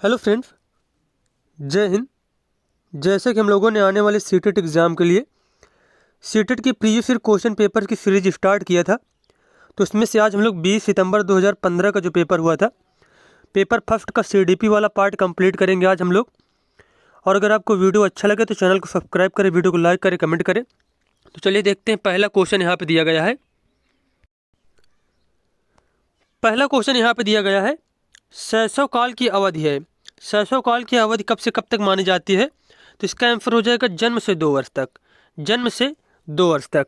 Hello friends, जय हिंद। जैसे कि हम लोगों ने आने वाले सीटेट एग्ज़ाम के लिए सीटेट के प्रीवियस ईयर क्वेश्चन पेपर की सीरीज स्टार्ट किया था, तो उसमें से आज हम लोग 20 सितंबर 2015 का जो पेपर हुआ था, पेपर फर्स्ट का सीडीपी वाला पार्ट कंप्लीट करेंगे आज हम लोग। और अगर आपको वीडियो अच्छा लगे तो चैनल को सब्सक्राइब करें, वीडियो को लाइक करें, कमेंट करें। तो चलिए देखते हैं, पहला क्वेश्चन यहाँ पर दिया गया है। पहला क्वेश्चन यहाँ पर दिया गया है, शैशव काल की अवधि है। शैशव काल की अवधि कब से कब तक मानी जाती है? तो इसका आंसर हो जाएगा जन्म से 2 वर्ष तक। जन्म से 2 वर्ष तक।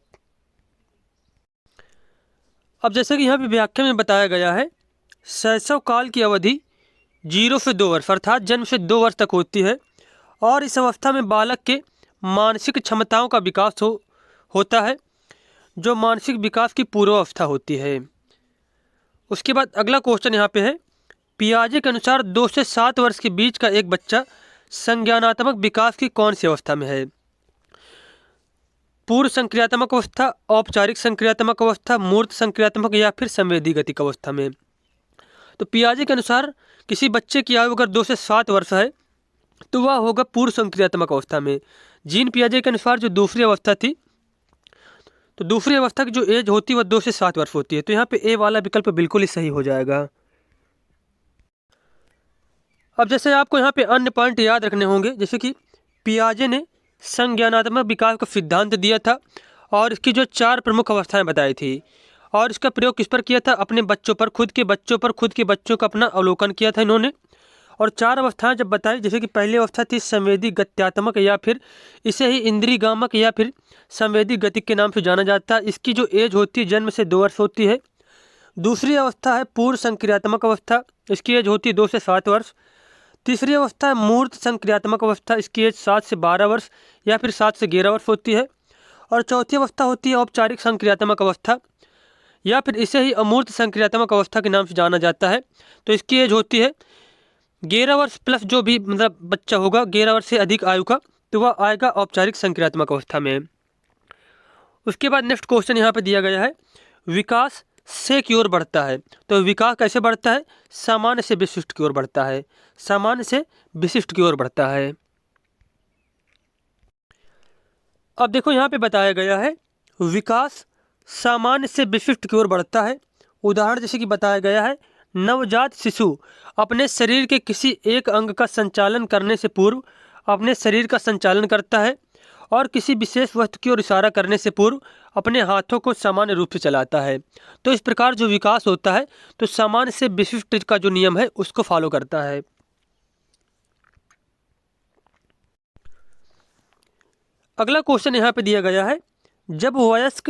अब जैसे कि यहाँ पे व्याख्या में बताया गया है, शैशव काल की अवधि 0 से 2 वर्ष अर्थात जन्म से 2 वर्ष तक होती है, और इस अवस्था में बालक के मानसिक क्षमताओं का विकास होता है, जो मानसिक विकास की पूर्वावस्था होती है। उसके बाद अगला क्वेश्चन यहाँ पे है, पियाजे के अनुसार 2 से 7 वर्ष के बीच का एक बच्चा संज्ञानात्मक विकास की कौन सी अवस्था में है? पूर्व संक्रियात्मक अवस्था, औपचारिक संक्रियात्मक अवस्था, मूर्त संक्रियात्मक या फिर संवेदी गतिक अवस्था में। तो पियाजे के अनुसार किसी बच्चे की आयु अगर 2 से 7 वर्ष है तो वह होगा पूर्व संक्रियात्मक अवस्था में। जीन पियाजे के अनुसार जो दूसरी अवस्था थी, तो दूसरी अवस्था की जो एज होती है वह 2 से 7 वर्ष होती है। तो यहाँ पे ए वाला विकल्प बिल्कुल ही सही हो जाएगा। अब जैसे आपको यहाँ पे अन्य पॉइंट याद रखने होंगे, जैसे कि पियाजे ने संज्ञानात्मक विकास का सिद्धांत दिया था और इसकी जो 4 प्रमुख अवस्थाएं बताई थी, और इसका प्रयोग किस पर किया था? अपने बच्चों पर, खुद के बच्चों पर, खुद के बच्चों का अपना अवलोकन किया था इन्होंने। और 4 अवस्थाएं जब बताई, जैसे कि पहली अवस्था थी संवेदी गत्यात्मक, या फिर इसे ही इंद्रियगामक या फिर संवेदी गतिक के नाम से जाना जाता है। इसकी जो एज होती है जन्म से 2 वर्ष होती है। दूसरी अवस्था है पूर्व संक्रियात्मक अवस्था, इसकी एज होती है 2 से 7 वर्ष। तीसरी अवस्था है मूर्त संक्रियात्मक अवस्था, इसकी एज 7 से 12 वर्ष या फिर 7 से 11 वर्ष होती है। और चौथी अवस्था होती है औपचारिक संक्रियात्मक अवस्था, या फिर इसे ही अमूर्त संक्रियात्मक अवस्था के नाम से जाना जाता है। तो इसकी एज होती है 11 वर्ष प्लस जो भी मतलब बच्चा होगा 11 वर्ष से अधिक आयु का, तो वह आएगा औपचारिक संक्रियात्मक अवस्था में। उसके बाद नेक्स्ट क्वेश्चन यहाँ पे दिया गया है, विकास से की ओर बढ़ता है। तो विकास कैसे बढ़ता है? सामान्य से विशिष्ट की ओर बढ़ता है। सामान्य से विशिष्ट की ओर बढ़ता है। अब देखो यहाँ पे बताया गया है, विकास सामान्य से विशिष्ट की ओर बढ़ता है। उदाहरण जैसे कि बताया गया है, नवजात शिशु अपने शरीर के किसी एक अंग का संचालन करने से पूर्व अपने शरीर का संचालन करता है, और किसी विशेष वस्तु की ओर इशारा करने से पूर्व अपने हाथों को सामान्य रूप से चलाता है। तो इस प्रकार जो विकास होता है, तो सामान्य से विशिष्ट का जो नियम है उसको फॉलो करता है। अगला क्वेश्चन यहाँ पे दिया गया है, जब वयस्क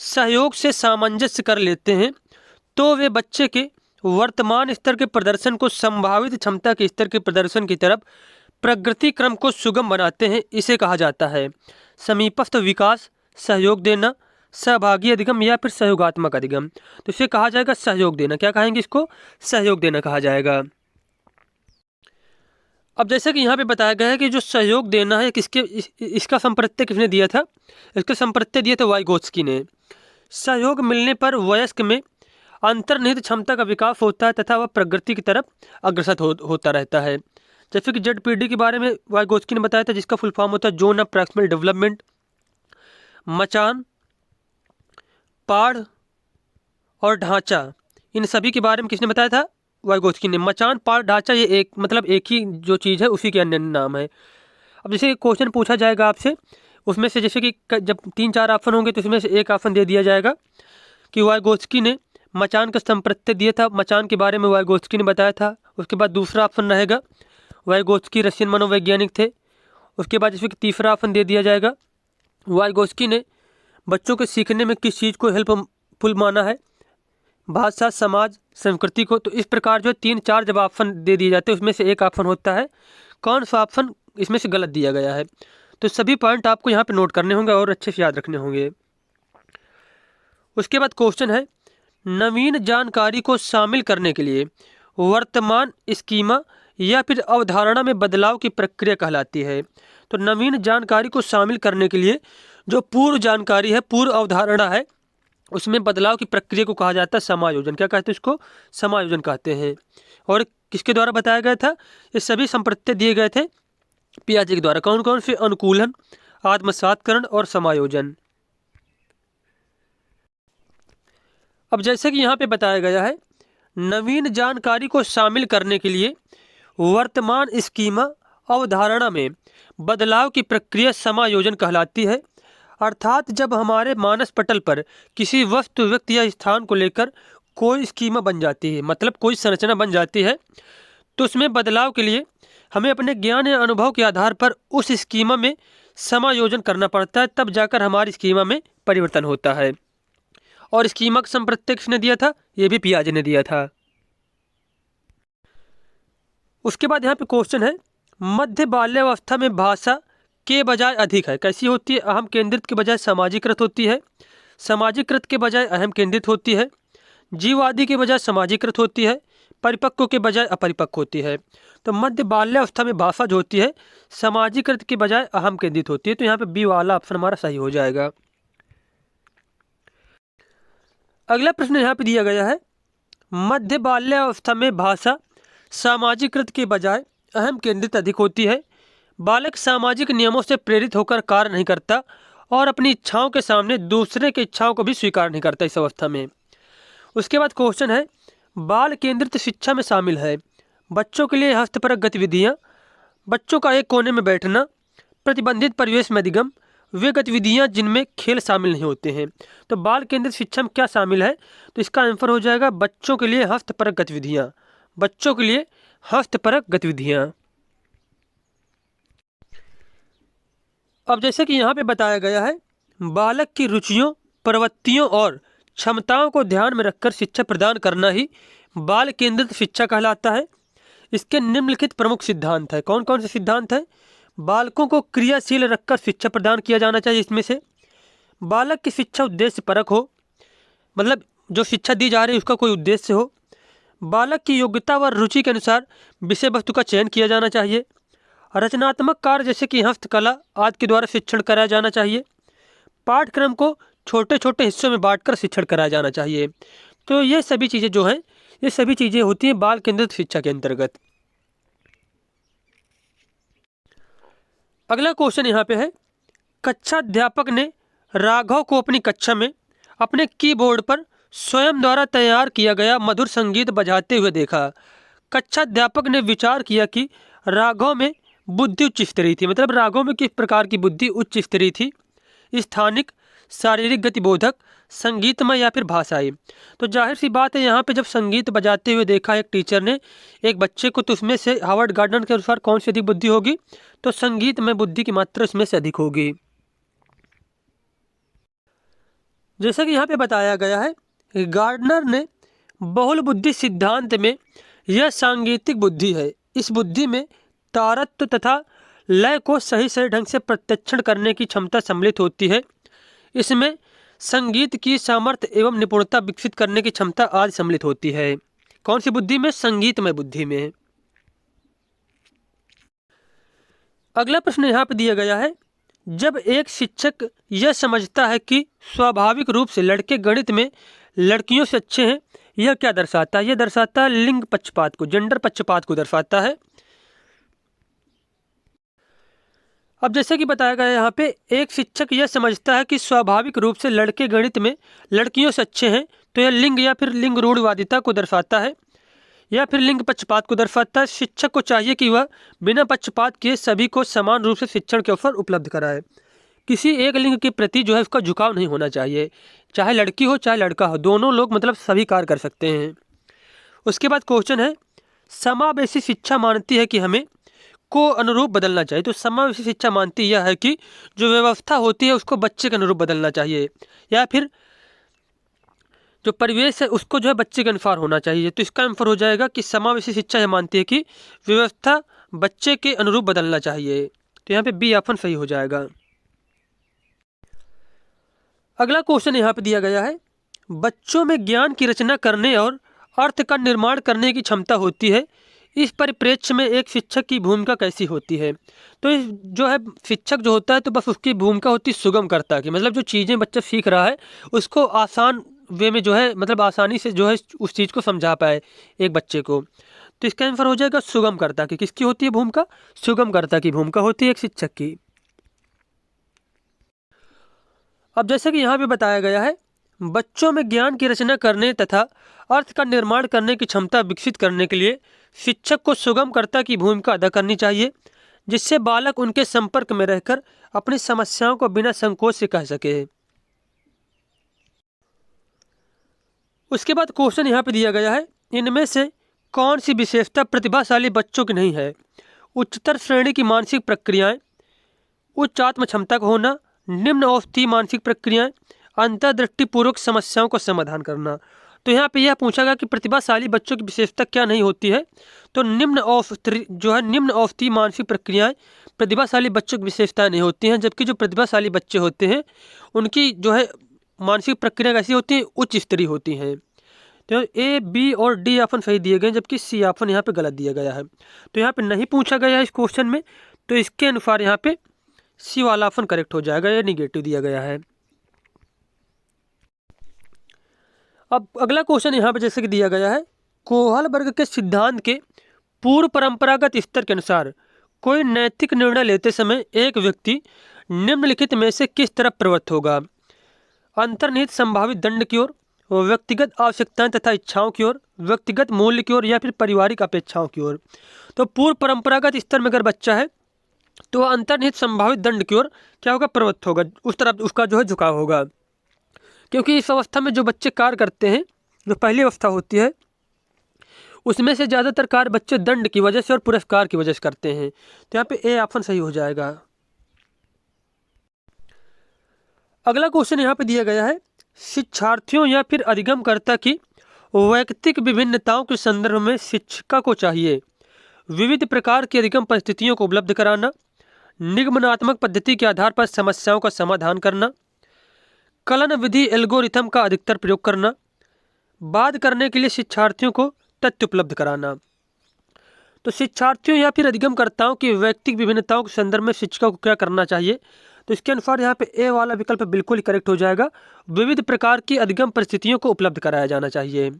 सहयोग से सामंजस्य कर लेते हैं तो वे बच्चे के वर्तमान स्तर के प्रदर्शन को संभावित क्षमता के स्तर के प्रदर्शन की तरफ प्रगति क्रम को सुगम बनाते हैं। इसे कहा जाता है समीपस्थ विकास, सहयोग देना, सहभागी अधिगम या फिर सहयोगात्मक अधिगम। तो इसे कहा जाएगा सहयोग देना। क्या कहेंगे इसको? सहयोग देना कहा जाएगा। अब जैसे कि यहाँ पे बताया गया है कि जो सहयोग देना है इसका संप्रत्यय किसने दिया था? इसका संप्रत्यय दिया था वाइगोत्स्की ने। सहयोग मिलने पर वयस्क में अंतर्निहित क्षमता का विकास होता है तथा वह प्रगति की तरफ अग्रसर होता रहता है। जैसे कि जेडपीडी के बारे में वाइगोत्स्की ने बताया था, जिसका फुल फॉर्म होता है जोन ऑफ प्रॉक्सिमल डेवलपमेंट। मचान, पाड़ और ढांचा, इन सभी के बारे में किसने बताया था? वाइगोत्स्की ने। मचान, पाड़, ढांचा ये एक ही जो चीज़ है उसी के अन्य नाम है। अब जैसे क्वेश्चन पूछा जाएगा आपसे, उसमें से जैसे कि जब 3-4 ऑप्शन होंगे तो उसमें से एक ऑप्शन दे दिया जाएगा कि वाइगोत्स्की ने मचान का संप्रत्यय दिया था, मचान के बारे में वाइगोत्स्की ने बताया था। उसके बाद दूसरा ऑप्शन रहेगा वाइगोत्स्की रशियन मनोवैज्ञानिक थे। उसके बाद जैसे कि तीसरा ऑप्शन दे दिया जाएगा, वाइगोत्स्की ने बच्चों के सीखने में किस चीज़ को हेल्पफुल माना है? भाषा, समाज, संस्कृति को। तो इस प्रकार जो 3-4 जब ऑप्शन दे दिए जाते हैं उसमें से एक ऑप्शन होता है, कौन सा ऑप्शन इसमें से गलत दिया गया है। तो सभी पॉइंट आपको यहाँ पे नोट करने होंगे और अच्छे से याद रखने होंगे। उसके बाद क्वेश्चन है, नवीन जानकारी को शामिल करने के लिए वर्तमान स्कीमा या फिर अवधारणा में बदलाव की प्रक्रिया कहलाती है। तो नवीन जानकारी को शामिल करने के लिए जो पूर्व जानकारी है, पूर्व अवधारणा है, उसमें बदलाव की प्रक्रिया को कहा जाता है समायोजन। क्या कहते हैं इसको? समायोजन कहते हैं। और किसके द्वारा बताया गया था? ये सभी संप्रत्यय दिए गए थे पियाजे के द्वारा। कौन कौन से? अनुकूलन, आत्मसात्करण और समायोजन। अब जैसे कि यहाँ पे बताया गया है, नवीन जानकारी को शामिल करने के लिए वर्तमान स्कीमा अवधारणा में बदलाव की प्रक्रिया समायोजन कहलाती है। अर्थात जब हमारे मानस पटल पर किसी वस्तु, व्यक्ति या स्थान को लेकर कोई स्कीमा बन जाती है, मतलब कोई संरचना बन जाती है, तो उसमें बदलाव के लिए हमें अपने ज्ञान या अनुभव के आधार पर उस स्कीमा में समायोजन करना पड़ता है, तब जाकर हमारी स्कीमा में परिवर्तन होता है। और स्कीमा का संप्रत्यय किसने दिया था? ये भी पियाजे ने दिया था। उसके बाद यहाँ पे क्वेश्चन है, मध्य बाल्यावस्था में भाषा के बजाय अधिक है, कैसी होती है? अहम केंद्रित के बजाय सामाजिकृत होती है, सामाजिकृत के बजाय अहम केंद्रित होती है, जीववादी के बजाय समाजीकृत होती है, परिपक्व के बजाय अपरिपक्व होती है। तो मध्य बाल्यावस्था में भाषा जो होती है समाजीकृत के बजाय अहम केंद्रित होती है। तो यहाँ पे बी वाला ऑप्शन हमारा सही हो जाएगा। अगला प्रश्न यहाँ पे दिया गया है, मध्य बाल्यावस्था में भाषा सामाजीकृत के बजाय अहम केंद्रित अधिक होती है। बालक सामाजिक नियमों से प्रेरित होकर कार्य नहीं करता और अपनी इच्छाओं के सामने दूसरे की इच्छाओं को भी स्वीकार नहीं करता इस अवस्था में। उसके बाद क्वेश्चन है, बाल केंद्रित शिक्षा में शामिल है बच्चों के लिए हस्तपरक गतिविधियाँ, बच्चों का एक कोने में बैठना, प्रतिबंधित परिवेश में अधिगम, वे गतिविधियाँ जिनमें खेल शामिल नहीं होते हैं। तो बाल केंद्रित शिक्षा में क्या शामिल है? तो इसका आंसर हो जाएगा बच्चों के लिए हस्तपरक गतिविधियाँ, बच्चों के लिए हस्तपरक गतिविधियाँ। अब जैसे कि यहाँ पे बताया गया है, बालक की रुचियों, प्रवृत्तियों और क्षमताओं को ध्यान में रखकर शिक्षा प्रदान करना ही बाल केंद्रित शिक्षा कहलाता है। इसके निम्नलिखित प्रमुख सिद्धांत है। कौन कौन से सिद्धांत हैं? बालकों को क्रियाशील रखकर शिक्षा प्रदान किया जाना चाहिए। इसमें से बालक की शिक्षा उद्देश्य परक हो, मतलब जो शिक्षा दी जा रही है उसका कोई उद्देश्य हो। बालक की योग्यता व रुचि के अनुसार विषय वस्तु का चयन किया जाना चाहिए। रचनात्मक कार्य जैसे कि हस्तकला आदि के द्वारा शिक्षण कराया जाना चाहिए। पाठ्यक्रम को छोटे छोटे हिस्सों में बांटकर शिक्षण कराया जाना चाहिए। तो ये सभी चीज़ें जो हैं, ये सभी चीज़ें होती हैं बाल केंद्रित शिक्षा के अंतर्गत। अगला क्वेश्चन यहाँ पे है, कक्षा अध्यापक ने राघव को अपनी कक्षा में अपने कीबोर्ड पर स्वयं द्वारा तैयार किया गया मधुर संगीत बजाते हुए देखा। कक्षा अध्यापक ने विचार किया कि राघव में बुद्धि उच्च स्तरीय थी, मतलब राघव में किस प्रकार की बुद्धि उच्च स्तरीय थी? स्थानिक, शारीरिक, गतिबोधक, संगीतमय या फिर भाषाई। तो जाहिर सी बात है, यहाँ पे जब संगीत बजाते हुए देखा एक टीचर ने एक बच्चे को, तो उसमें से हार्वर्ड गार्डन के अनुसार कौन सी अधिक बुद्धि होगी? तो संगीत में बुद्धि की मात्रा इसमें से अधिक होगी। जैसा कि यहाँ पे बताया गया है, गार्डनर ने बहुल बुद्धि सिद्धांत में यह सांगीतिक बुद्धि है। इस बुद्धि में तारत्व तथा लय को सही सही ढंग से प्रत्यक्षण करने की क्षमता सम्मिलित होती है। इसमें संगीत की सामर्थ्य एवं निपुणता विकसित करने की क्षमता आदि सम्मिलित होती है। कौन सी बुद्धि में? संगीतमय बुद्धि में। अगला प्रश्न यहाँ पर दिया गया है, जब एक शिक्षक यह समझता है कि स्वाभाविक रूप से लड़के गणित में लड़कियों से अच्छे हैं, यह क्या दर्शाता है? यह दर्शाता है लिंग पक्षपात को, जेंडर पक्षपात को दर्शाता है। अब जैसे कि बताया गया यहाँ पे, एक शिक्षक यह समझता है कि स्वाभाविक रूप से लड़के गणित में लड़कियों से अच्छे हैं, तो यह लिंग या फिर लिंग रूढ़िवादिता को दर्शाता है या फिर लिंग पक्षपात को दर्शाता है। शिक्षक को चाहिए कि वह बिना पक्षपात किए सभी को समान रूप से शिक्षण के अवसर उपलब्ध कराए। किसी एक लिंग के प्रति जो है उसका झुकाव नहीं होना चाहिए, चाहे लड़की हो चाहे लड़का हो, दोनों लोग मतलब सभी कार्य कर सकते हैं। उसके बाद क्वेश्चन है, समावेशी शिक्षा मानती है कि हमें को अनुरूप बदलना चाहिए। तो समावेशी शिक्षा मानती यह है कि जो व्यवस्था होती है उसको बच्चे के अनुरूप बदलना चाहिए, या फिर जो परिवेश है उसको जो है बच्चे के अनुसार होना चाहिए। तो इसका आंसर हो जाएगा कि समावेशी शिक्षा यह मानती है कि व्यवस्था बच्चे के अनुरूप बदलना चाहिए। तो यहाँ पे बी ऑप्शन सही हो जाएगा। अगला क्वेश्चन यहाँ पे दिया गया है, बच्चों में ज्ञान की रचना करने और अर्थ का निर्माण करने की क्षमता होती है। इस परिप्रेक्ष्य में एक शिक्षक की भूमिका कैसी होती है? तो जो है शिक्षक जो होता है तो बस उसकी भूमिका होती है सुगमकर्ता की, मतलब जो चीज़ें बच्चा सीख रहा है उसको आसान वे में जो है मतलब आसानी से जो है उस चीज़ को समझा पाए एक बच्चे को। तो इसका आंसर हो जाएगा सुगमकर्ता की। किसकी होती है भूमिका? सुगमकर्ता की भूमिका होती है एक शिक्षक की। अब जैसे कि यहाँ पे बताया गया है, बच्चों में ज्ञान की रचना करने तथा अर्थ का निर्माण करने की क्षमता विकसित करने के लिए शिक्षक को सुगमकर्ता की भूमिका अदा करनी चाहिए, जिससे बालक उनके संपर्क में रहकर अपनी समस्याओं को बिना संकोच से कह सके। उसके बाद क्वेश्चन यहाँ पे दिया गया है, इनमें से कौन सी विशेषता प्रतिभाशाली बच्चों की नहीं है? उच्चतर श्रेणी की मानसिक प्रक्रियाएं, उच्च आत्म क्षमता का होना, निम्न अवस्थीय मानसिक प्रक्रियाएं, अंतर्दृष्टिपूर्वक समस्याओं का समाधान करना। तो यहाँ पे यह पूछा गया कि प्रतिभाशाली बच्चों की विशेषता क्या नहीं होती है? तो निम्न अवस्थीय मानसिक प्रक्रियाएं प्रतिभाशाली बच्चों की विशेषताएं नहीं होती हैं, जबकि जो प्रतिभाशाली बच्चे होते हैं उनकी जो है मानसिक प्रक्रिया कैसी होती है? उच्च स्तरीय होती हैं। तो ए, बी और डी ऑप्शन सही दिए गए, जबकि सी ऑप्शन यहाँ पे गलत दिया गया है। तो यहाँ पे नहीं पूछा गया है इस क्वेश्चन में, तो इसके अनुसार यहाँ पे सी वाला ऑप्शन करेक्ट हो जाएगा, ये निगेटिव दिया गया है। अब अगला क्वेश्चन यहाँ पे जैसे कि दिया गया है, कोहलबर्ग के सिद्धांत के पूर्व परंपरागत स्तर के अनुसार कोई नैतिक निर्णय लेते समय एक व्यक्ति निम्नलिखित में से किस तरफ प्रवृत्त होगा? अंतर्निहित संभावित दंड की ओर, व्यक्तिगत आवश्यकताएं तथा इच्छाओं की ओर, व्यक्तिगत मूल्य की ओर, या फिर पारिवारिक अपेक्षाओं की ओर। तो पूर्व परंपरागत स्तर में अगर बच्चा है तो वह अंतर्निहित संभावित दंड की ओर क्या होगा? प्रवृत्त होगा, उस तरफ उसका जो है झुकाव होगा। क्योंकि इस अवस्था में जो बच्चे कार्य करते हैं, जो पहली अवस्था होती है, उसमें से ज़्यादातर कार्य बच्चे दंड की वजह से और पुरस्कार की वजह से करते हैं। तो यहाँ पे ए ऑप्शन सही हो जाएगा। अगला क्वेश्चन यहाँ पे दिया गया है, शिक्षार्थियों या फिर अधिगमकर्ता की वैयक्तिक विभिन्नताओं के संदर्भ में शिक्षिका को चाहिए विविध प्रकार की अधिगम परिस्थितियों को उपलब्ध कराना, निगमनात्मक पद्धति के आधार पर समस्याओं का समाधान करना, कलन विधि एल्गोरिथम का अधिकतर प्रयोग करना, बाध करने के लिए शिक्षार्थियों को तथ्य उपलब्ध कराना। तो शिक्षार्थियों या फिर अधिगमकर्ताओं की वैयक्तिक विभिन्नताओं के संदर्भ में शिक्षिका को क्या करना चाहिए? तो इसके अनुसार यहाँ पे ए वाला विकल्प बिल्कुल ही करेक्ट हो जाएगा, विविध प्रकार की अधिगम परिस्थितियों को उपलब्ध कराया जाना चाहिए।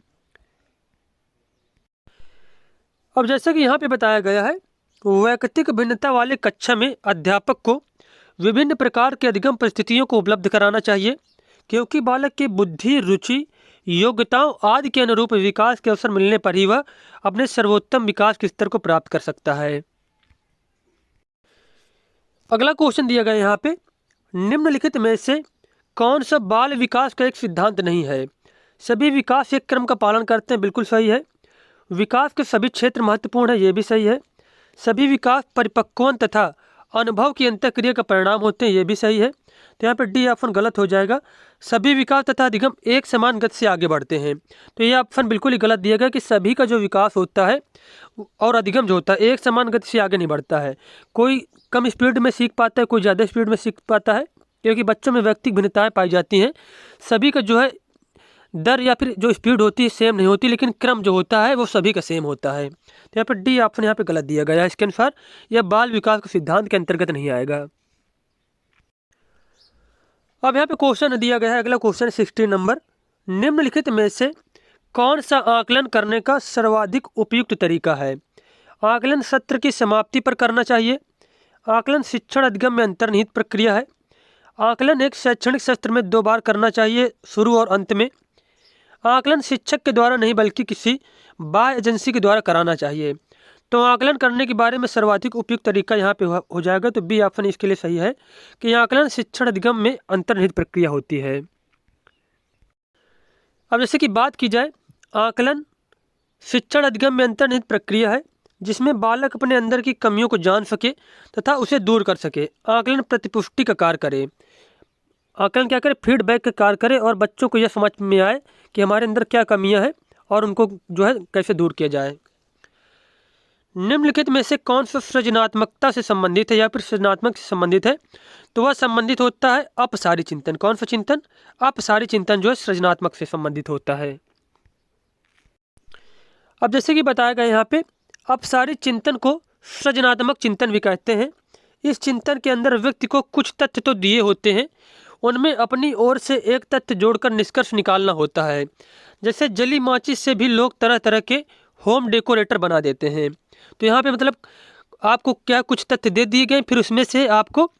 अब जैसे कि यहाँ पे बताया गया है, वैयक्तिक भिन्नता वाले कक्षा में अध्यापक को विभिन्न प्रकार के अधिगम परिस्थितियों को उपलब्ध कराना चाहिए, क्योंकि बालक की बुद्धि, रुचि, योग्यताओं आदि के अनुरूप विकास के अवसर मिलने पर ही वह अपने सर्वोत्तम विकास के स्तर को प्राप्त कर सकता है। अगला क्वेश्चन दिया गया यहाँ पे, निम्नलिखित में से कौन सा बाल विकास का एक सिद्धांत नहीं है? सभी विकास एक क्रम का पालन करते हैं, बिल्कुल सही है। विकास के सभी क्षेत्र महत्वपूर्ण है, ये भी सही है। सभी विकास परिपक्वन तथा अनुभव की अंतःक्रिया का परिणाम होते हैं, ये भी सही है। तो यहाँ पे डी ऑप्शन गलत हो जाएगा, सभी विकास तथा अधिगम एक समान गति से आगे बढ़ते हैं। तो ये ऑप्शन बिल्कुल ही गलत दिया गया कि सभी का जो विकास होता है और अधिगम जो होता है एक समान गति से आगे नहीं बढ़ता है। कोई कम स्पीड में सीख पाता है, कोई ज़्यादा स्पीड में सीख पाता है, क्योंकि बच्चों में व्यक्तिगत भिन्नताएं पाई जाती हैं। सभी का जो है दर या फिर जो स्पीड होती है सेम नहीं होती, लेकिन क्रम जो होता है वो सभी का सेम होता है। तो यहाँ पर डी ऑप्शन यहाँ पे गलत दिया गया है, इसके अनुसार यह बाल विकास के सिद्धांत के अंतर्गत नहीं आएगा। अब यहाँ पे क्वेश्चन दिया गया है, अगला क्वेश्चन 60 नंबर, निम्नलिखित में से कौन सा आकलन करने का सर्वाधिक उपयुक्त तरीका है? आकलन सत्र की समाप्ति पर करना चाहिए, आकलन शिक्षण अधिगम में अंतर्निहित प्रक्रिया है, आकलन एक शैक्षणिक सत्र में 2 बार करना चाहिए, शुरू और अंत में, आकलन शिक्षक के द्वारा नहीं बल्कि किसी बाह्य एजेंसी के द्वारा कराना चाहिए। तो आकलन करने के बारे में सर्वाधिक उपयुक्त तरीका यहाँ पे हो जाएगा, तो बी ऑप्शन इसके लिए सही है कि आकलन शिक्षण अधिगम में अंतर्निहित प्रक्रिया होती है। अब जैसे कि बात की जाए, आकलन शिक्षण अधिगम में अंतर्निहित प्रक्रिया है जिसमें बालक अपने अंदर की कमियों को जान सके तथा उसे दूर कर सके। आकलन प्रतिपुष्टि का कार्य करे, आकलन क्या करे? फीडबैक का कार्य करे और बच्चों को यह समझ में आए कि हमारे अंदर क्या कमियां हैं और उनको जो है कैसे दूर किया जाए। निम्नलिखित में से कौन सा सृजनात्मकता से संबंधित है या फिर सृजनात्मक से संबंधित है? तो वह संबंधित होता है अपसारी चिंतन। कौन सा चिंतन? अपसारी चिंतन जो है सृजनात्मक से संबंधित होता है। अब जैसे कि बताया गया यहाँ पे, अपसारी चिंतन को सृजनात्मक चिंतन भी कहते हैं। इस चिंतन के अंदर व्यक्ति को कुछ तथ्य तो दिए होते हैं, उनमें अपनी ओर से एक तथ्य जोड़कर निष्कर्ष निकालना होता है। जैसे जली माचिस से भी लोग तरह तरह के होम डेकोरेटर बना देते हैं। तो यहाँ पे मतलब आपको क्या कुछ तथ्य दे दिए गए, फिर उसमें से आपको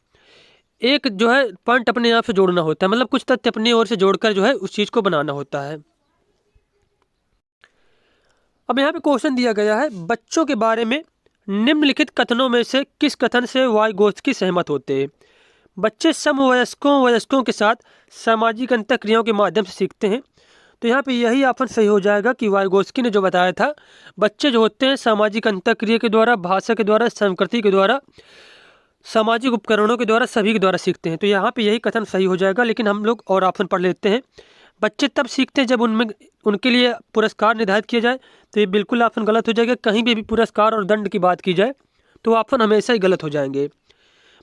एक जो है पॉइंट अपने आप से जोड़ना होता है, मतलब कुछ तथ्य अपनी ओर से जोड़कर जो है उस चीज़ को बनाना होता है। अब यहाँ पे क्वेश्चन दिया गया है, बच्चों के बारे में निम्नलिखित कथनों में से किस कथन से वाइगोत्स्की सहमत होते हैं? बच्चे वयस्कों के साथ सामाजिक अंतःक्रियाओं के माध्यम से सीखते हैं। तो यहाँ पे यही ऑप्शन सही हो जाएगा कि वाइगोत्स्की ने जो बताया था, बच्चे जो होते हैं सामाजिक अंतःक्रिया के द्वारा, भाषा के द्वारा, संस्कृति के द्वारा, सामाजिक उपकरणों के द्वारा, सभी के द्वारा सीखते हैं। तो यहाँ पे यही कथन सही हो जाएगा। लेकिन हम लोग और ऑप्शन पढ़ लेते हैं। बच्चे तब सीखते हैं जब उनमें उनके लिए पुरस्कार निर्धारित किया जाए। तो ये बिल्कुल ऑप्शन गलत हो जाएगा। कहीं भी पुरस्कार और दंड की बात की जाए तो ऑप्शन हमेशा ही गलत हो जाएंगे।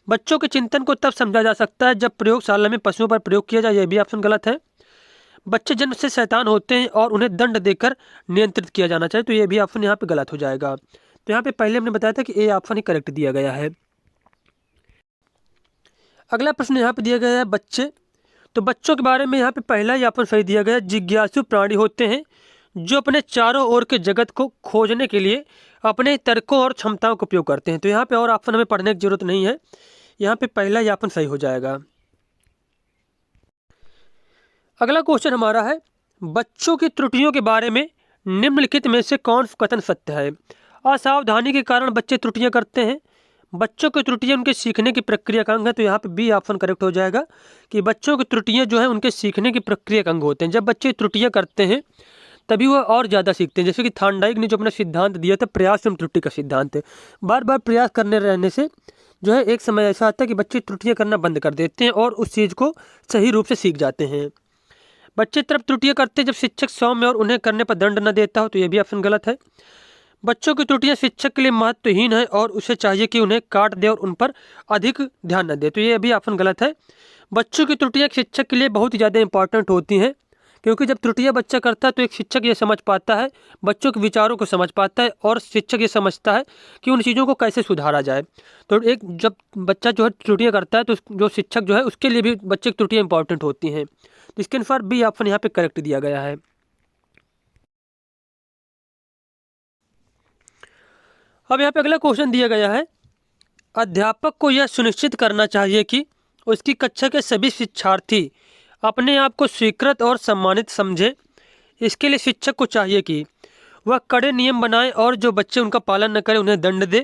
बच्चों के चिंतन को तब समझा जा सकता है जब प्रयोगशाला में पशुओं पर प्रयोग किया जाए, यह भी ऑप्शन गलत है। बच्चे जन्म से शैतान होते हैं और उन्हें दंड देकर नियंत्रित किया जाना चाहिए, तो ये भी ऑप्शन यहाँ पे गलत हो जाएगा। तो यहाँ पे पहले हमने बताया था कि ए ऑप्शन ही करेक्ट दिया गया है। अगला प्रश्न यहाँ पे दिया गया है बच्चे। तो बच्चों के बारे में यहाँ पे पहला ही ऑप्शन सही दिया गया है। जिज्ञासु प्राणी होते हैं जो अपने चारों ओर के जगत को खोजने के लिए अपने तर्कों और क्षमताओं का उपयोग करते हैं। तो यहाँ पे और ऑप्शन हमें पढ़ने की जरूरत नहीं है, यहाँ पे पहला ही ऑप्शन सही हो जाएगा। अगला क्वेश्चन हमारा है, बच्चों की त्रुटियों के बारे में निम्नलिखित में से कौन कथन सत्य है? असावधानी के कारण बच्चे त्रुटियां करते हैं। बच्चों की त्रुटियां उनके सीखने की प्रक्रिया का अंग है। तो यहाँ पे बी ऑप्शन करेक्ट हो जाएगा कि बच्चों की त्रुटियां जो है उनके सीखने की प्रक्रिया का अंग होते हैं। जब बच्चे त्रुटियां करते हैं तभी वह और ज़्यादा सीखते हैं। जैसे कि थार्नडाइक ने जो अपना सिद्धांत दिया था, प्रयास एवं त्रुटि का सिद्धांत है। बार बार प्रयास करने रहने से जो है एक समय ऐसा आता है कि बच्चे त्रुटियां करना बंद कर देते हैं और उस चीज़ को सही रूप से सीख जाते हैं। बच्चे तब त्रुटियां करते हैं जब शिक्षक सौम्य और उन्हें करने पर दंड न देता हो, तो यह भी ऑप्शन गलत है। बच्चों की त्रुटियां शिक्षक के लिए महत्वहीन है और उसे चाहिए कि उन्हें काट दे और उन पर अधिक ध्यान न दे, तो यह भी ऑप्शन गलत है। बच्चों की त्रुटियां शिक्षक के लिए बहुत ही ज़्यादा इंपॉर्टेंट होती हैं, क्योंकि जब त्रुटियां बच्चा करता है तो एक शिक्षक ये समझ पाता है, बच्चों के विचारों को समझ पाता है और शिक्षक ये समझता है कि उन चीज़ों को कैसे सुधारा जाए। तो एक जब बच्चा जो है त्रुटियां करता है तो जो शिक्षक जो है उसके लिए भी बच्चे की त्रुटियां इंपॉर्टेंट होती हैं। तो इसके अनुसार बी ऑप्शन यहाँ पे करेक्ट दिया गया है। अब यहाँ पे अगला क्वेश्चन दिया गया है, अध्यापक को यह सुनिश्चित करना चाहिए कि उसकी कक्षा के सभी शिक्षार्थी अपने आप को स्वीकृत और सम्मानित समझें। इसके लिए शिक्षक को चाहिए कि वह कड़े नियम बनाए और जो बच्चे उनका पालन न करें उन्हें दंड दे।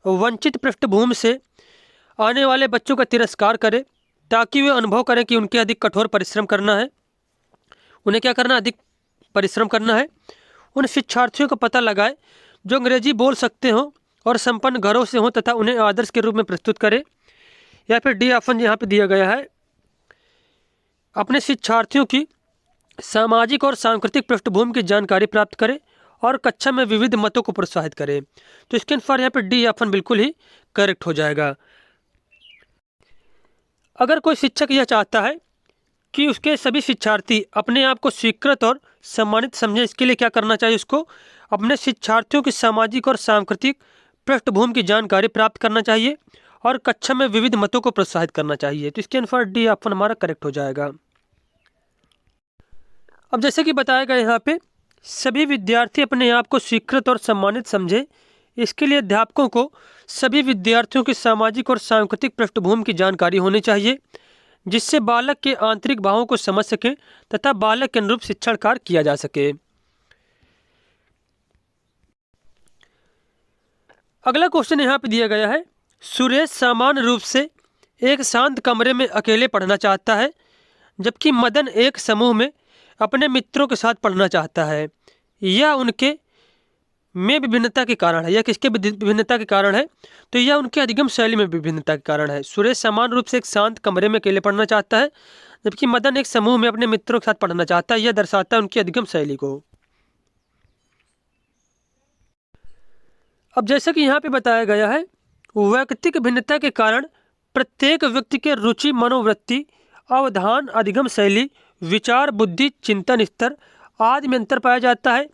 वंचित पृष्ठभूमि से आने वाले बच्चों का तिरस्कार करे ताकि वे अनुभव करें कि उनके अधिक कठोर परिश्रम करना है, उन्हें क्या करना, अधिक परिश्रम करना है। उन शिक्षार्थियों का पता लगाए जो अंग्रेजी बोल सकते हों और संपन्न घरों से हों तथा उन्हें आदर्श के रूप में प्रस्तुत करे। या फिर डी ऑप्शन यहाँ पे दिया गया है, अपने शिक्षार्थियों की सामाजिक और सांस्कृतिक पृष्ठभूमि की जानकारी प्राप्त करे और कक्षा में विविध मतों को प्रोत्साहित करे। तो इसके अनुसार यहाँ पे डी ऑप्शन बिल्कुल ही करेक्ट हो जाएगा। अगर कोई शिक्षक यह चाहता है कि उसके सभी शिक्षार्थी अपने आप को स्वीकृत और सम्मानित समझें, इसके लिए क्या करना चाहिए, उसको अपने शिक्षार्थियों की सामाजिक और सांस्कृतिक पृष्ठभूमि की जानकारी प्राप्त करना चाहिए और कक्षा में विविध मतों को प्रोत्साहित करना चाहिए। तो इसके अनुसार डी ऑप्शन हमारा करेक्ट हो जाएगा। अब जैसे कि बताया गया यहाँ पे, सभी विद्यार्थी अपने आप को स्वीकृत और सम्मानित समझे। इसके लिए अध्यापकों को सभी विद्यार्थियों की सामाजिक और सांस्कृतिक पृष्ठभूमि की जानकारी होनी चाहिए, जिससे बालक के आंतरिक भावों को समझ सकें तथा बालक के अनुरूप शिक्षण कार्य किया जा सके। अगला क्वेश्चन यहाँ पे दिया गया है, सुरेश सामान्य रूप से एक शांत कमरे में अकेले पढ़ना चाहता है, जबकि मदन एक समूह में अपने मित्रों के साथ पढ़ना चाहता है। यह उनके में विभिन्नता के कारण है। यह किसके विभिन्नता के कारण है? तो यह उनके अधिगम शैली में विभिन्नता के कारण है। सुरेश सामान्य रूप से एक शांत कमरे में अकेले पढ़ना चाहता है, जबकि मदन एक समूह में अपने मित्रों के साथ पढ़ना चाहता है। यह दर्शाता है उनकी अधिगम शैली को। अब जैसे कि यहाँ पे बताया गया है, वैयक्तिक भिन्नता के कारण प्रत्येक व्यक्ति के रुचि, मनोवृत्ति, अवधान, अधिगम शैली, विचार, बुद्धि, चिंतन स्तर आदि में अंतर पाया जाता है।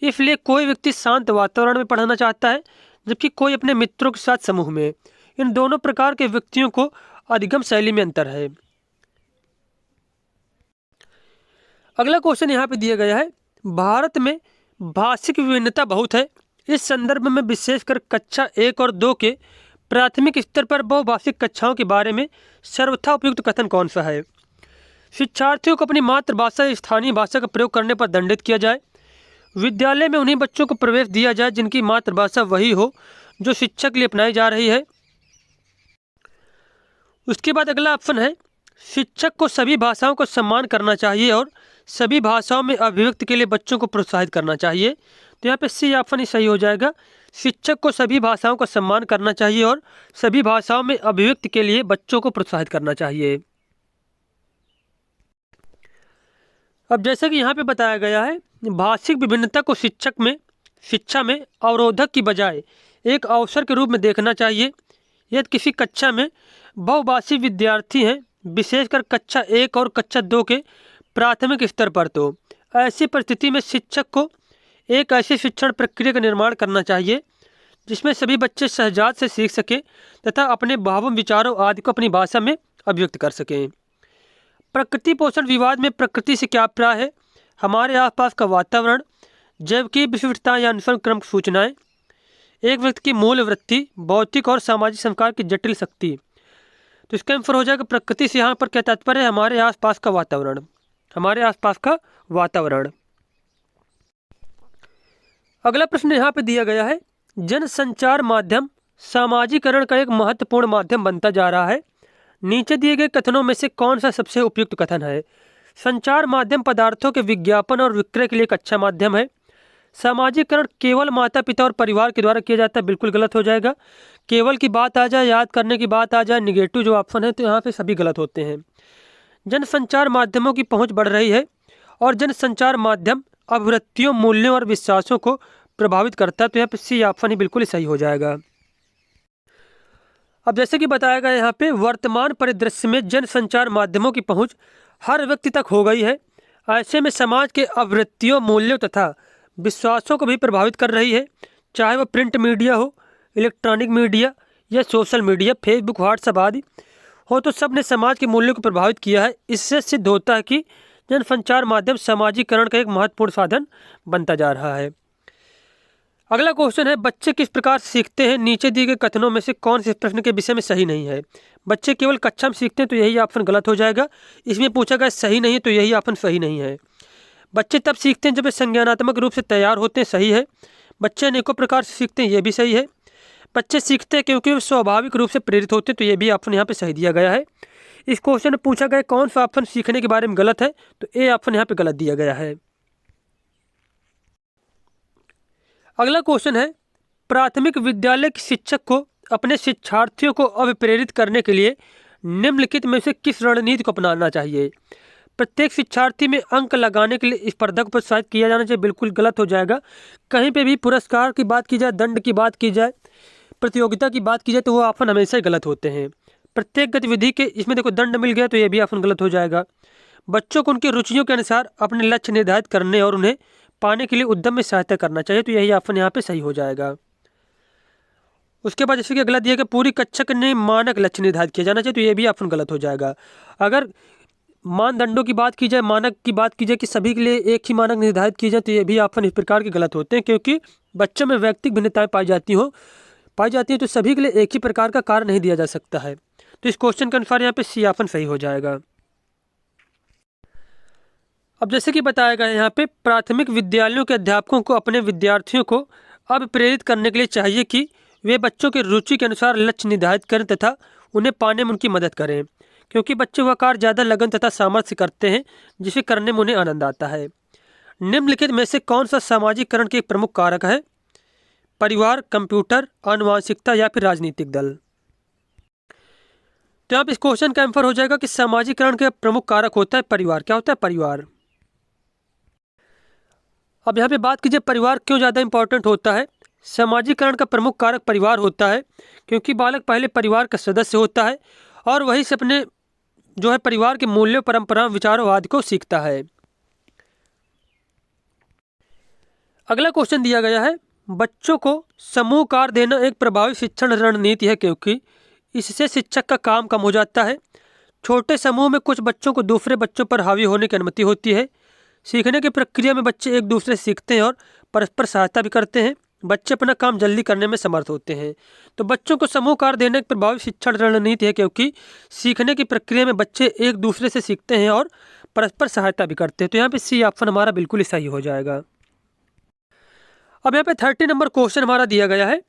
इसलिए कोई व्यक्ति शांत वातावरण में पढ़ना चाहता है, जबकि कोई अपने मित्रों के साथ समूह में। इन दोनों प्रकार के व्यक्तियों को अधिगम शैली में अंतर है। अगला क्वेश्चन यहाँ पे दिया गया है, भारत में भाषिक विभिन्नता बहुत है। इस संदर्भ में विशेषकर कक्षा 1 और 2 के प्राथमिक स्तर पर बहुभाषिक कक्षाओं के बारे में सर्वथा उपयुक्त कथन कौन सा है? शिक्षार्थियों को अपनी मातृभाषा या स्थानीय भाषा का प्रयोग करने पर दंडित किया जाए। विद्यालय में उन्हीं बच्चों को प्रवेश दिया जाए जिनकी मातृभाषा वही हो जो शिक्षा के लिए अपनाई जा रही है। उसके बाद अगला ऑप्शन है, शिक्षक को सभी भाषाओं का सम्मान करना चाहिए और सभी भाषाओं में अभिव्यक्ति के लिए बच्चों को प्रोत्साहित करना चाहिए। तो यहाँ पे सी ऑप्शन ही सही हो जाएगा। शिक्षक को सभी भाषाओं का सम्मान करना चाहिए और सभी भाषाओं में अभिव्यक्ति के लिए बच्चों को प्रोत्साहित करना चाहिए। अब जैसा कि यहाँ पे बताया गया है, भाषिक विभिन्नता को शिक्षा में अवरोधक की बजाय एक अवसर के रूप में देखना चाहिए। यदि किसी कक्षा में बहुभाषी विद्यार्थी हैं, विशेषकर कक्षा 1 और कक्षा 2 के प्राथमिक स्तर पर, तो ऐसी परिस्थिति में शिक्षक को एक ऐसी शिक्षण प्रक्रिया का निर्माण करना चाहिए जिसमें सभी बच्चे सहजात से सीख सकें तथा अपने भावों, विचारों आदि को अपनी भाषा में अभिव्यक्त कर सकें। प्रकृति पोषण विवाद में प्रकृति से क्या अभिप्राय है? हमारे आसपास का वातावरण, जैव की विविधता या अनुसरण क्रम सूचनाएं, एक व्यक्ति की मूल वृत्ति, भौतिक और सामाजिक संस्कार की जटिल शक्ति। तो इसका आंसर हो जाएगा प्रकृति से यहाँ पर क्या तात्पर्य है? हमारे आसपास का वातावरण, हमारे आसपास का वातावरण। अगला प्रश्न यहाँ पे दिया गया है, जनसंचार माध्यम सामाजिकरण का एक महत्वपूर्ण माध्यम बनता जा रहा है। नीचे दिए गए कथनों में से कौन सा सबसे उपयुक्त कथन है? संचार माध्यम पदार्थों के विज्ञापन और विक्रय के लिए एक अच्छा माध्यम है। सामाजिकरण केवल माता पिता और परिवार के द्वारा किया जाता है, बिल्कुल गलत हो जाएगा। केवल की बात आ जाए, याद करने की बात आ जाए, निगेटिव जो ऑप्शन है, तो यहाँ पे सभी गलत होते हैं। जनसंचार माध्यमों की पहुंच बढ़ रही है और जनसंचार माध्यम अभिवृत्तियों, मूल्यों और विश्वासों को प्रभावित करता है, तो यहाँ पे सी ऑप्शन ही बिल्कुल सही हो जाएगा। अब जैसे कि बताया गया यहाँ पे, वर्तमान परिदृश्य में जनसंचार माध्यमों की पहुंच हर व्यक्ति तक हो गई है। ऐसे में समाज के अभिवृत्तियों, मूल्यों तथा विश्वासों को भी प्रभावित कर रही है, चाहे वह प्रिंट मीडिया हो, इलेक्ट्रॉनिक मीडिया या सोशल मीडिया, फेसबुक, व्हाट्सएप आदि हो, तो सब ने समाज के मूल्यों को प्रभावित किया है। इससे सिद्ध होता है कि जनसंचार माध्यम सामाजिकरण का एक महत्वपूर्ण साधन बनता जा रहा है। अगला क्वेश्चन है, बच्चे किस प्रकार सीखते हैं? नीचे दिए गए कथनों में से कौन से प्रश्न के विषय में सही नहीं है? बच्चे केवल कक्षा में सीखते हैं, तो यही ऑप्शन गलत हो जाएगा। इसमें पूछा गया सही नहीं है, तो यही ऑप्शन सही नहीं है। बच्चे तब सीखते हैं जब वे संज्ञानात्मक रूप से तैयार होते हैं, सही है। बच्चे अनेकों प्रकार से सीखते हैं, ये भी सही है। बच्चे सीखते हैं क्योंकि वे स्वाभाविक रूप से प्रेरित होते हैं, तो ये भी ऑप्शन यहाँ पे सही दिया गया है। इस क्वेश्चन में पूछा गया कौन सा ऑप्शन सीखने के बारे में गलत है, तो ए ऑप्शन यहाँ पे गलत दिया गया है। अगला क्वेश्चन है, प्राथमिक विद्यालय के शिक्षक को अपने शिक्षार्थियों को अभिप्रेरित करने के लिए निम्नलिखित में से किस रणनीति को अपनाना चाहिए? प्रत्येक शिक्षार्थी में अंक लगाने के लिए स्पर्धा को प्रोत्साहित किया जाना चाहिए, बिल्कुल गलत हो जाएगा। कहीं पे भी पुरस्कार की बात की जाए, दंड की बात की जाए, प्रतियोगिता की बात की जाए, तो वो ऑप्शन हमेशा ही गलत होते हैं। प्रत्येक गतिविधि के, इसमें देखो दंड मिल गया, तो ये भी ऑप्शन गलत हो जाएगा। बच्चों को उनकी रुचियों के अनुसार अपने लक्ष्य निर्धारित करने और उन्हें पाने के लिए उद्यम में सहायता करना चाहिए, तो यही ऑप्शन यहाँ पे सही हो जाएगा। उसके बाद जैसे कि अगला दिया गया, पूरी कक्षा के लिए मानक लक्ष्य निर्धारित किया जाना चाहिए, तो ये भी ऑप्शन गलत हो जाएगा। अगर मानदंडों की बात की जाए, मानक की बात की जाए कि सभी के लिए एक ही मानक निर्धारित किए जाए, तो ये भी ऑप्शन इस प्रकार के गलत होते हैं, क्योंकि बच्चों में व्यक्तिगत भिन्नताएं पाई जाती हैं, तो सभी के लिए एक ही प्रकार का कार्य नहीं दिया जा सकता है। तो इस क्वेश्चन के अनुसार यहाँ पे सी ऑप्शन सही हो जाएगा। अब जैसे कि बताया गया यहाँ पे, प्राथमिक विद्यालयों के अध्यापकों को अपने विद्यार्थियों को अब प्रेरित करने के लिए चाहिए कि वे बच्चों के रुचि के अनुसार लक्ष्य निर्धारित करें तथा उन्हें पाने में उनकी मदद करें, क्योंकि बच्चे वह कार्य ज़्यादा लगन तथा सामर्थ्य से करते हैं जिसे करने में उन्हें आनंद आता है। निम्नलिखित में से कौन सा सामाजिकरण के एक प्रमुख कारक है? परिवार, कंप्यूटर, आनुवंशिकता या फिर राजनीतिक दल? तो आप इस क्वेश्चन का आंसर हो जाएगा कि सामाजिकरण का प्रमुख कारक होता है परिवार। क्या होता है? परिवार। अब यहाँ पे बात कीजिए परिवार क्यों ज़्यादा इंपॉर्टेंट होता है। सामाजिकरण का प्रमुख कारक परिवार होता है, क्योंकि बालक पहले परिवार का सदस्य होता है और वही से अपने जो है परिवार के मूल्यों, परंपराओं, विचारों आदि को सीखता है। अगला क्वेश्चन दिया गया है, बच्चों को समूह कार्य देना एक प्रभावी शिक्षण रणनीति है, क्योंकि इससे शिक्षक का काम कम हो जाता है। छोटे समूह में कुछ बच्चों को दूसरे बच्चों पर हावी होने की अनुमति होती है। सीखने की प्रक्रिया में बच्चे एक दूसरे से सीखते हैं और परस्पर सहायता भी करते हैं। बच्चे अपना काम जल्दी करने में समर्थ होते हैं। तो बच्चों को समूह कार्य देने की प्रभावी शिक्षण रणनीति है, क्योंकि सीखने की प्रक्रिया में बच्चे एक दूसरे से सीखते हैं और परस्पर सहायता भी करते हैं। तो यहाँ पे सी ऑप्शन हमारा बिल्कुल ही सही हो जाएगा। अब यहाँ पे 30 नंबर क्वेश्चन हमारा दिया गया है,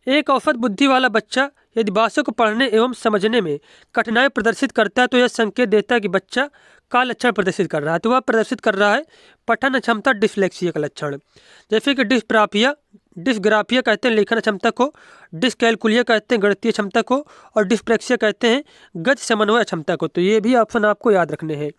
एक औसत बुद्धि वाला बच्चा यदि भाषा को पढ़ने एवं समझने में कठिनाई प्रदर्शित करता है तो यह संकेत देता है कि बच्चा का लक्षण प्रदर्शित कर रहा है। तो वह प्रदर्शित कर रहा है पठन अक्षमता डिसलेक्सिया का लक्षण, जैसे कि डिस्ग्राफिया कहते हैं लेखन क्षमता को, डिसकैलकुलिया कहते हैं गणितीय क्षमता को, और डिस्प्रैक्सिया कहते हैं गति समन्वय क्षमता को। तो ये भी ऑप्शन आपको याद रखने हैं।